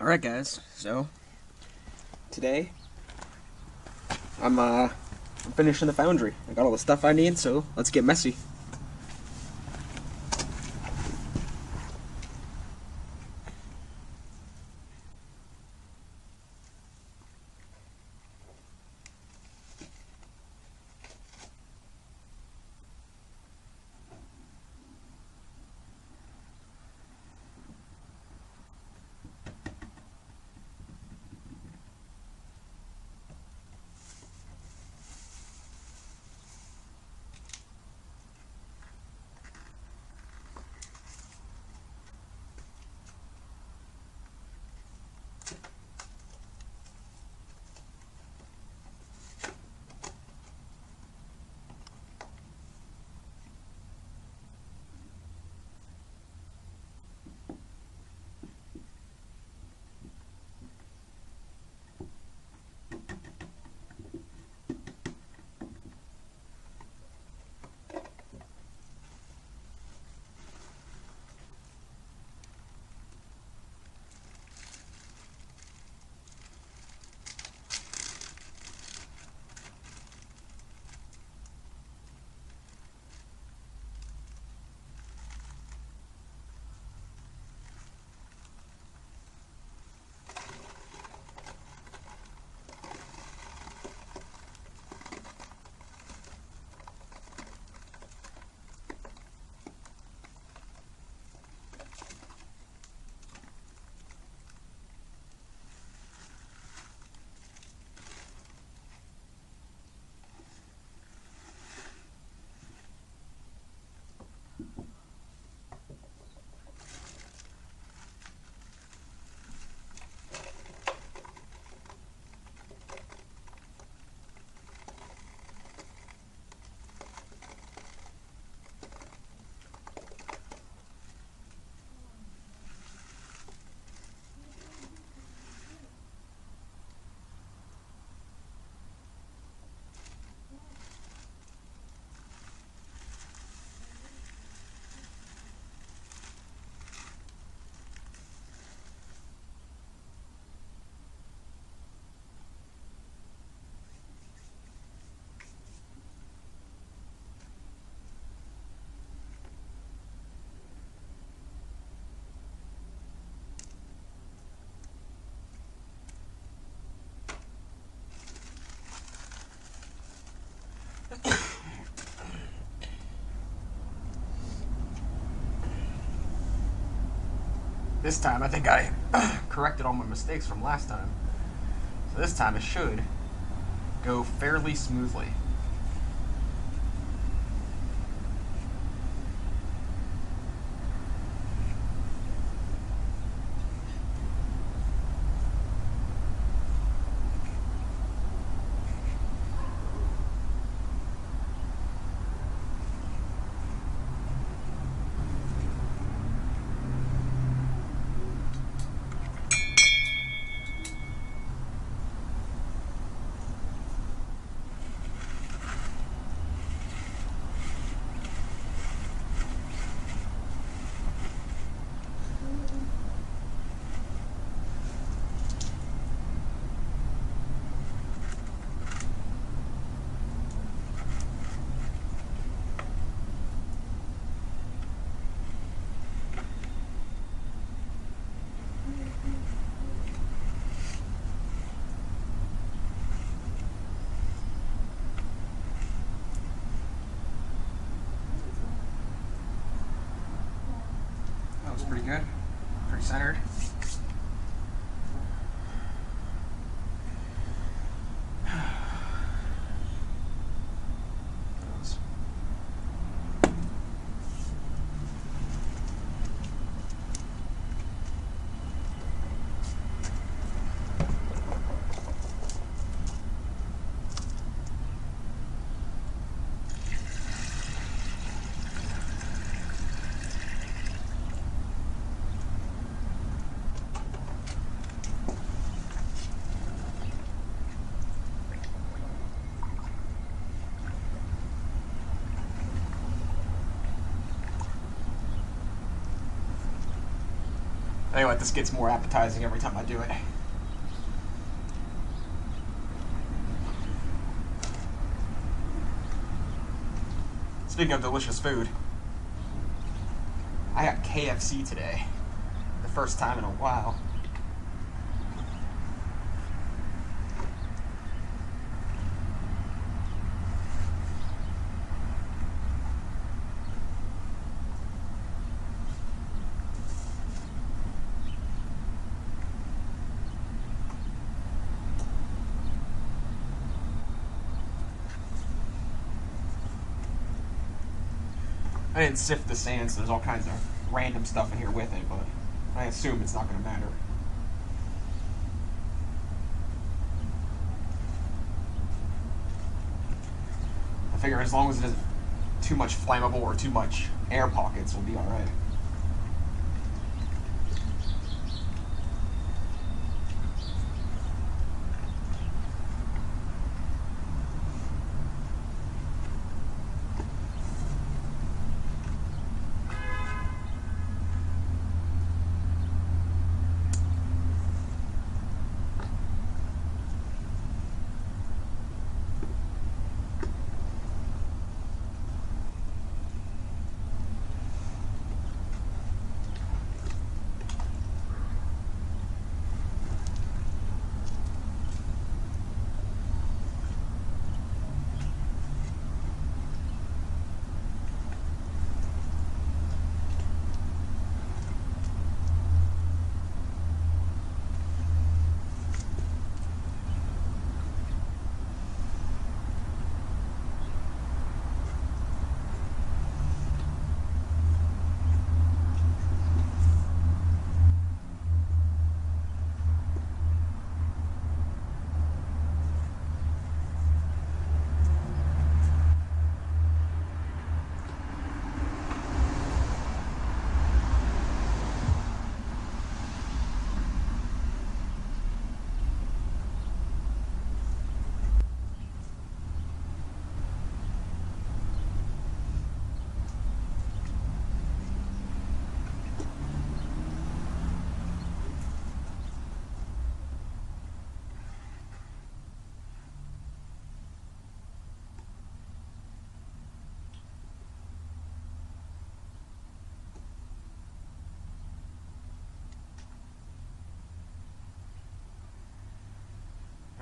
Alright guys, so today I'm finishing the foundry. I got all the stuff I need, so let's get messy. This time I think I corrected all my mistakes from last time. So this time it should go fairly smoothly. Pretty good, pretty centered. Tell you what, this gets more appetizing every time I do it. Speaking of delicious food, I got KFC today. The first time in a while. I didn't sift the sand, so there's all kinds of random stuff in here with it, but I assume it's not going to matter. I figure as long as it isn't too much flammable or too much air pockets, we'll be alright.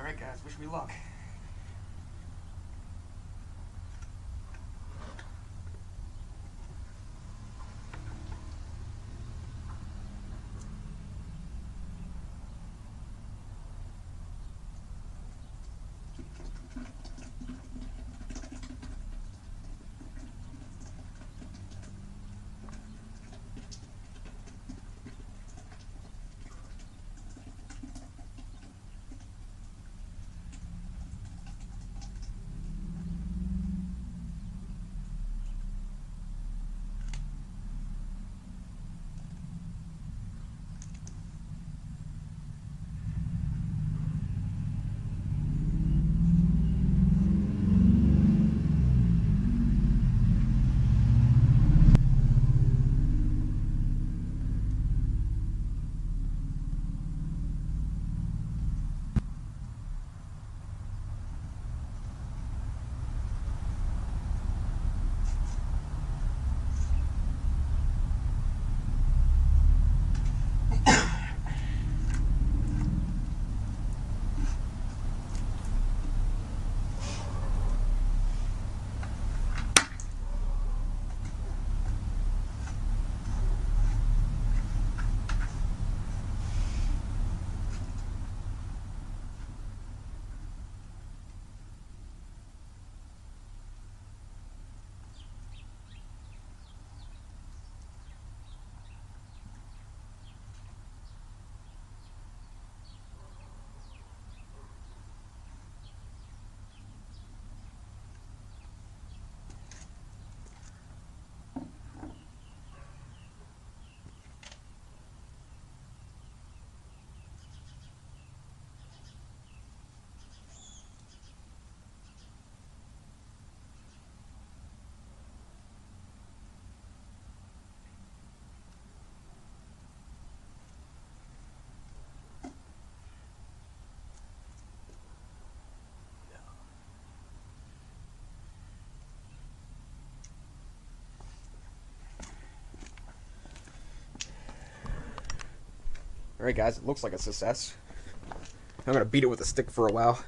Alright guys, wish me luck. Alright guys, it looks like a success. I'm gonna beat it with a stick for a while.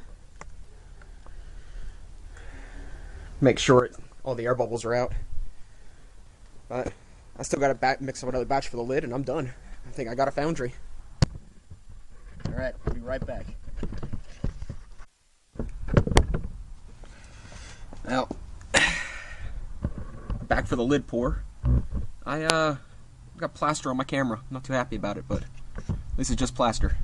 Make sure all the air bubbles are out. But I still gotta mix up another batch for the lid and I'm done. I think I got a foundry. Alright, I'll be right back. Now, back for the lid pour. I got plaster on my camera. I'm not too happy about it, but at least it's just plaster.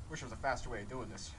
Wish there was a faster way of doing this.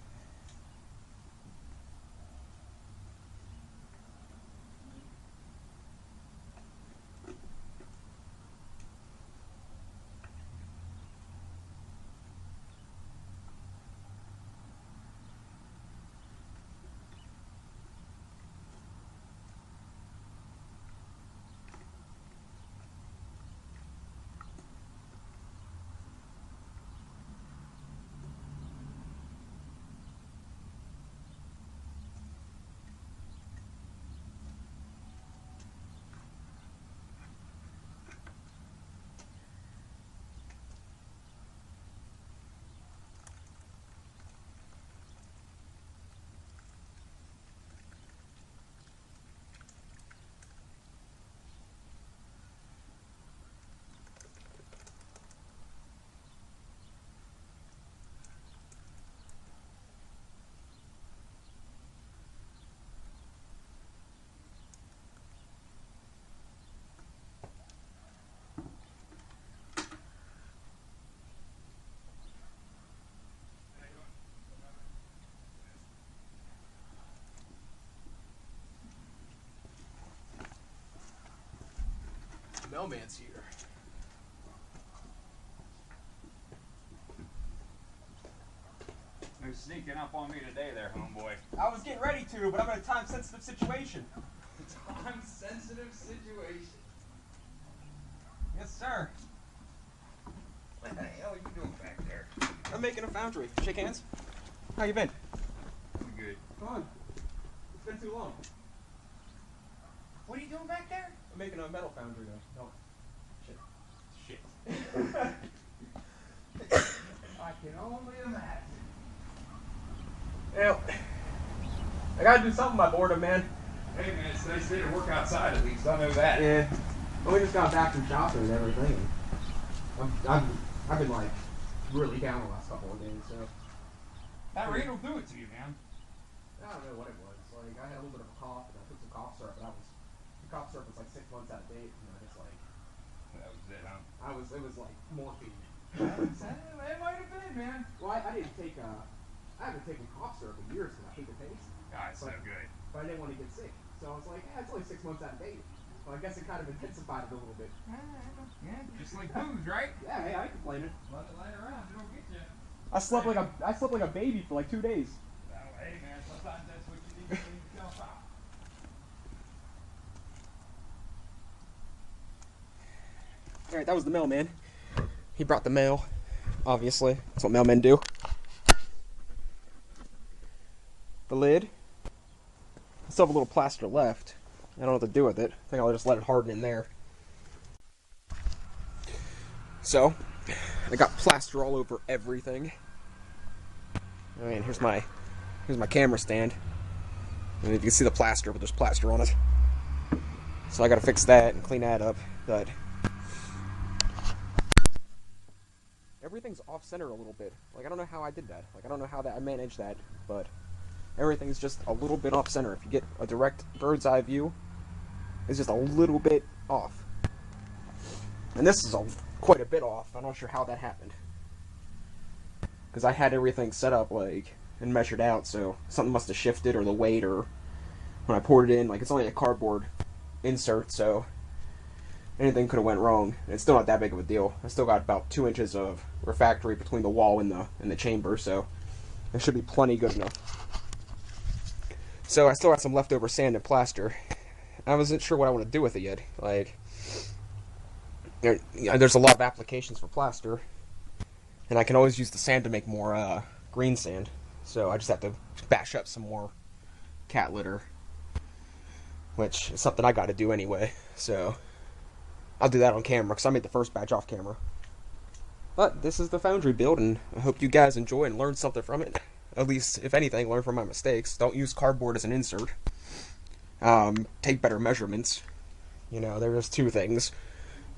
Mailman's here. No sneaking up on me today there, homeboy. I was getting ready to, but I'm in a time-sensitive situation. Time-sensitive situation. Yes, sir. What the hell are you doing back there? I'm making a foundry. Shake hands. How you been? Pretty Come on. It's been too long. What are you doing back there? I'm making a metal foundry though. No. Shit. I can only imagine. Well, I gotta do something by boredom, man. Hey man, it's nice day to work outside at least. I know that. Yeah. Well, we just got back from shopping and everything. I've been like really down the last couple of days, so. That rain will do it to you, man. I don't know what it was. Like, I had a little bit of a cough, and I took some cough syrup, and the cough syrup was like 6 months out of date, and I just like, That was it, huh? it was like morphine. It might have been, man. Well, I haven't taken cough syrup in years because I hate the taste. God, it's so good. But I didn't want to get sick. So I was like, it's only 6 months out of date. Well, I guess it kind of intensified it a little bit. Yeah, just like booze, right? Yeah, hey, I ain't complaining. Let it lay around, it'll get you. I slept like a baby for like 2 days. Oh, hey man, sometimes that's what you need to clean yourself out. Alright, that was the mailman. He brought the mail, obviously. That's what mailmen do. The lid. I still have a little plaster left. I don't know what to do with it. I think I'll just let it harden in there. So, I got plaster all over everything. I mean, here's my camera stand. And you can see the plaster, but there's plaster on it. So I gotta fix that and clean that up. But everything's off center a little bit. Like, I don't know how I did that. Like, I don't know how I managed that, but everything's just a little bit off center. If you get a direct bird's eye view, it's just a little bit off. And this is quite a bit off. I'm not sure how that happened. Because I had everything set up, like, and measured out, so something must have shifted, or the weight, or when I poured it in, like, it's only a cardboard insert, so anything could have went wrong. And it's still not that big of a deal. I still got about 2 inches of refractory between the wall and the chamber, so it should be plenty good enough. So I still got some leftover sand and plaster. I wasn't sure what I want to do with it yet. Like, there's a lot of applications for plaster, and I can always use the sand to make more green sand. So I just have to bash up some more cat litter, which is something I got to do anyway. So I'll do that on camera, because I made the first batch off camera. But this is the foundry build, and I hope you guys enjoy and learn something from it. At least, if anything, learn from my mistakes. Don't use cardboard as an insert. Take better measurements. You know, there's two things.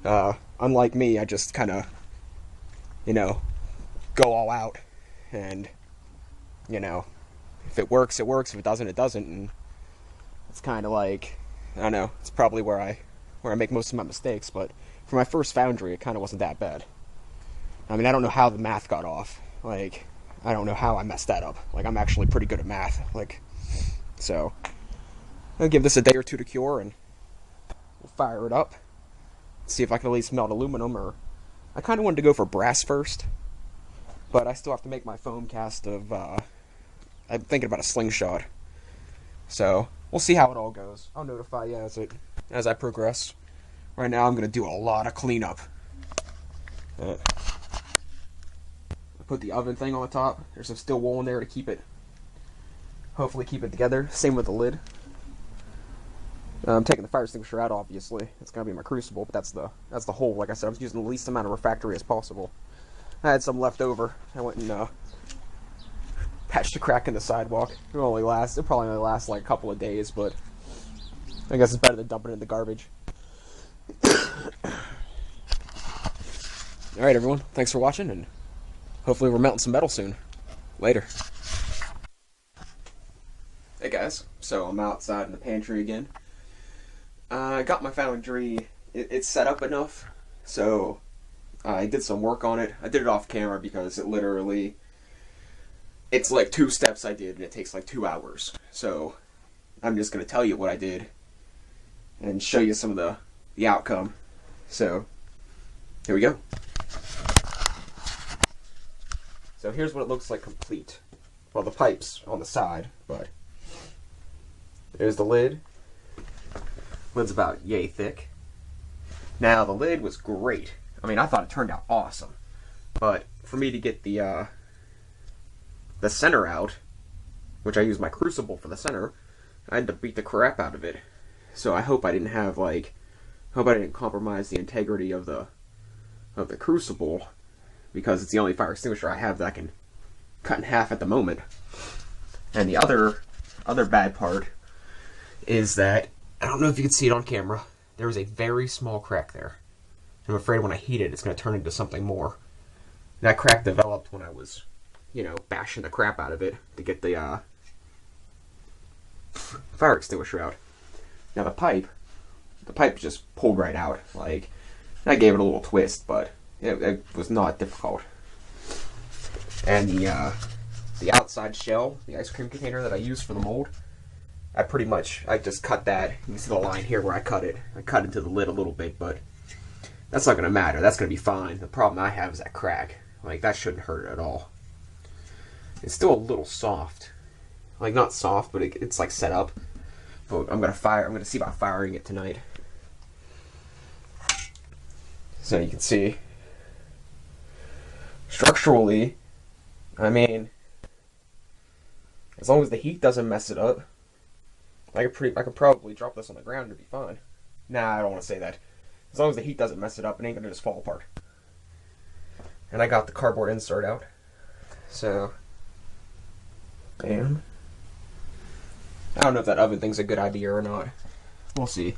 Unlike me, I just kind of, go all out. And, if it works, it works. If it doesn't, it doesn't. And it's kind of like, I don't know, it's probably where I make most of my mistakes. But for my first foundry, it kind of wasn't that bad. I mean, I don't know how the math got off. Like, I don't know how I messed that up. Like, I'm actually pretty good at math. Like, so I'll give this a day or two to cure, and we'll fire it up. See if I can at least melt aluminum, or I kind of wanted to go for brass first, but I still have to make my foam cast of, I'm thinking about a slingshot. So we'll see how it all goes. I'll notify you as I progress. Right now I'm going to do a lot of cleanup. Put the oven thing on the top. There's some steel wool in there to hopefully keep it together. Same with the lid. I'm taking the fire extinguisher out, obviously. It's gonna be my crucible, but that's the hole. Like I said, I was using the least amount of refractory as possible. I had some left over. I went and patched a crack in the sidewalk. It'll probably only last like a couple of days, but I guess it's better than dumping it in the garbage. Alright everyone, thanks for watching, and hopefully we're melting some metal soon. Later. Hey guys, so I'm outside in the pantry again. I got my foundry, it's set up enough, so I did some work on it. I did it off camera because it's like 2 steps I did, and it takes like 2 hours. So I'm just going to tell you what I did and show you some of the outcome. So here we go. So here's what it looks like complete. Well, the pipe's on the side, but there's the lid. Lid's about yay thick. Now, the lid was great. I mean, I thought it turned out awesome. But for me to get the center out, which I used my crucible for the center, I had to beat the crap out of it. So I hope I didn't have hope I didn't compromise the integrity of the crucible, because it's the only fire extinguisher I have that I can cut in half at the moment. And the other bad part is that, I don't know if you can see it on camera, there was a very small crack there. I'm afraid when I heat it, it's going to turn into something more. That crack developed when I was, bashing the crap out of it to get the fire extinguisher out. Now the pipe just pulled right out. Like, I gave it a little twist, but it was not difficult. And the outside shell, the ice cream container that I use for the mold, I just cut that. You can see the line here where I cut it. I cut into the lid a little bit, but that's not going to matter. That's going to be fine. The problem I have is that crack. Like, that shouldn't hurt at all. It's still a little soft. Like, not soft, but it's like set up. But I'm going to see about firing it tonight. So you can see, structurally, I mean, as long as the heat doesn't mess it up, I could probably drop this on the ground and it'd be fine. Nah, I don't want to say that. As long as the heat doesn't mess it up, it ain't gonna just fall apart. And I got the cardboard insert out. So, bam. I don't know if that oven thing's a good idea or not. We'll see.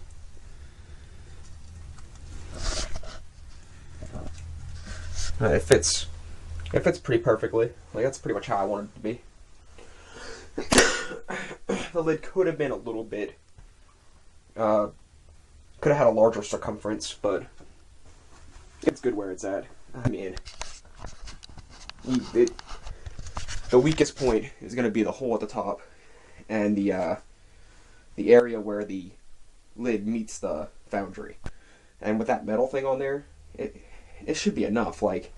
It fits pretty perfectly. Like, that's pretty much how I want it to be. The lid could have been a little bit, could have had a larger circumference, but it's good where it's at. I mean, the weakest point is going to be the hole at the top, and the area where the lid meets the foundry. And with that metal thing on there, it should be enough. Like,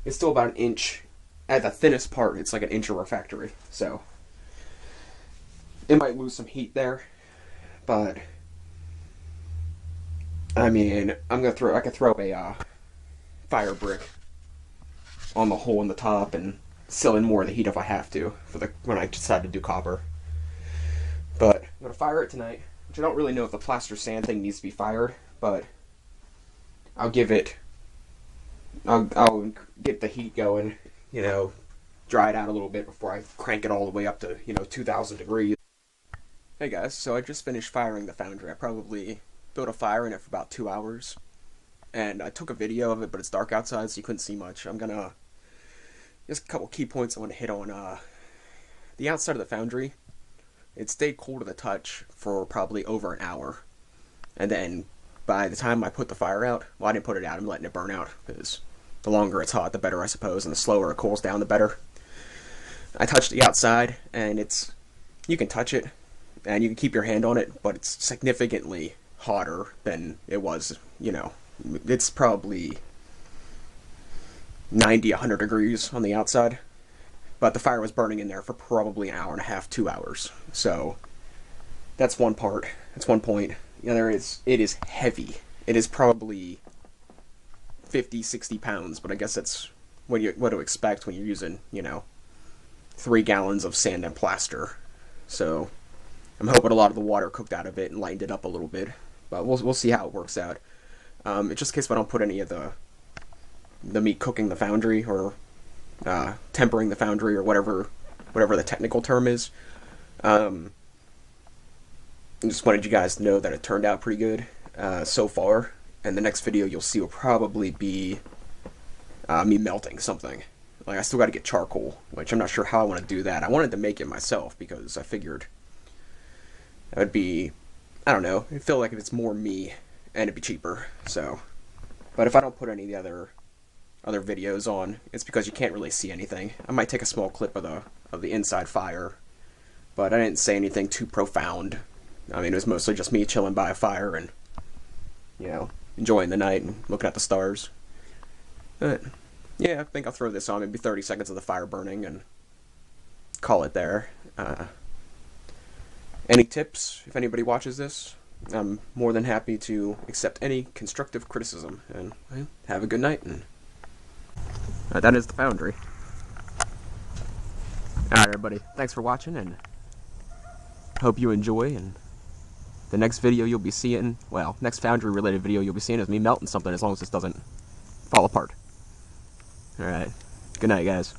it's still about an inch. At the thinnest part, it's like an inch of refractory. So, it might lose some heat there, but I mean, I could throw a fire brick on the hole in the top and seal in more of the heat if I have to when I decide to do copper. But I'm gonna fire it tonight, which I don't really know if the plaster sand thing needs to be fired, but I'll get the heat going, dry it out a little bit before I crank it all the way up to, 2,000 degrees. Hey guys, so I just finished firing the foundry. I probably built a fire in it for about 2 hours, and I took a video of it, but it's dark outside, so you couldn't see much. Just a couple key points I want to hit on. The outside of the foundry, it stayed cool to the touch for probably over an hour, and then by the time I put the fire out, well, I didn't put it out, I'm letting it burn out, because the longer it's hot, the better, I suppose, and the slower it cools down, the better. I touched the outside, and you can touch it, and you can keep your hand on it, but it's significantly hotter than it was, it's probably 90, 100 degrees on the outside, but the fire was burning in there for probably an hour and a half, 2 hours, so that's one part, that's one point. The other is, it is heavy. It is probably 50, 60 pounds, but I guess that's what to expect when you're using, 3 gallons of sand and plaster, so I'm hoping a lot of the water cooked out of it and lightened it up a little bit, but we'll see how it works out. Just in case I don't put any of the meat cooking the foundry or tempering the foundry or whatever the technical term is. I just wanted you guys to know that it turned out pretty good so far, and the next video you'll see will probably be me melting something. Like, I still got to get charcoal, which I'm not sure how I want to do that. I wanted to make it myself because I figured it would be, I don't know, I feel like if it's more me, and it'd be cheaper, so. But if I don't put any of the other videos on, it's because you can't really see anything. I might take a small clip of the inside fire, but I didn't say anything too profound. I mean, it was mostly just me chilling by a fire and, enjoying the night and looking at the stars. But, yeah, I think I'll throw this on, maybe 30 seconds of the fire burning, and call it there. Any tips, if anybody watches this? I'm more than happy to accept any constructive criticism, and have a good night. And that is the foundry. Alright, everybody, thanks for watching, and hope you enjoy, and the next video you'll be seeing, well, next foundry related video you'll be seeing is me melting something, as long as this doesn't fall apart. Alright, good night guys.